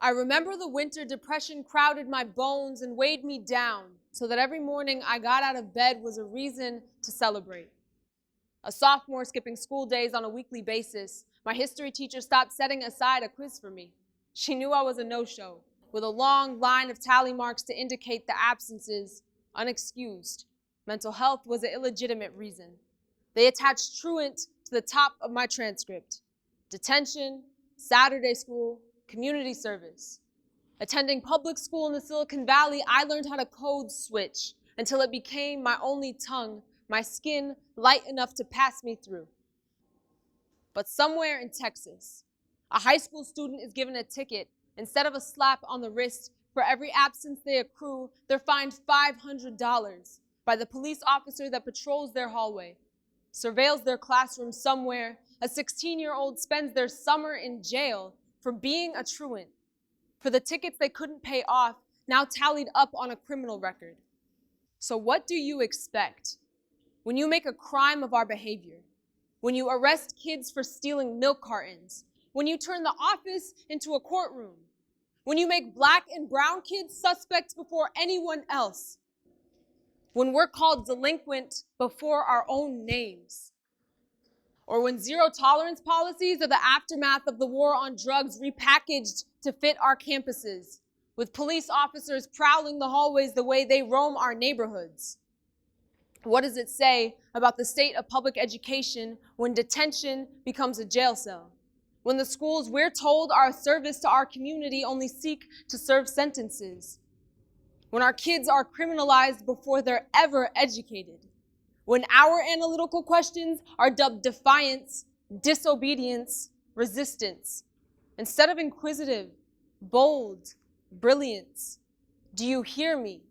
I remember the winter depression crowded my bones and weighed me down so that every morning I got out of bed was a reason to celebrate. A sophomore skipping school days on a weekly basis, my history teacher stopped setting aside a quiz for me. She knew I was a no-show, with a long line of tally marks to indicate the absences, unexcused. Mental health was an illegitimate reason. They attached truant to the top of my transcript. Detention, Saturday school, community service. Attending public school in the Silicon Valley, I learned how to code switch until it became my only tongue, my skin light enough to pass me through. But somewhere in Texas, a high school student is given a ticket. Instead of a slap on the wrist, for every absence they accrue, they're fined $500 by the police officer that patrols their hallway, surveils their classroom somewhere. A 16-year-old spends their summer in jail for being a truant, for the tickets they couldn't pay off, now tallied up on a criminal record. So what do you expect when you make a crime of our behavior? When you arrest kids for stealing milk cartons? When you turn the office into a courtroom? When you make black and brown kids suspects before anyone else? When we're called delinquent before our own names? Or when zero tolerance policies are the aftermath of the war on drugs repackaged to fit our campuses, with police officers prowling the hallways the way they roam our neighborhoods? What does it say about the state of public education when detention becomes a jail cell? When the schools we're told are a service to our community only seek to serve sentences? When our kids are criminalized before they're ever educated? When our analytical questions are dubbed defiance, disobedience, resistance, instead of inquisitive, bold, brilliance? Do you hear me?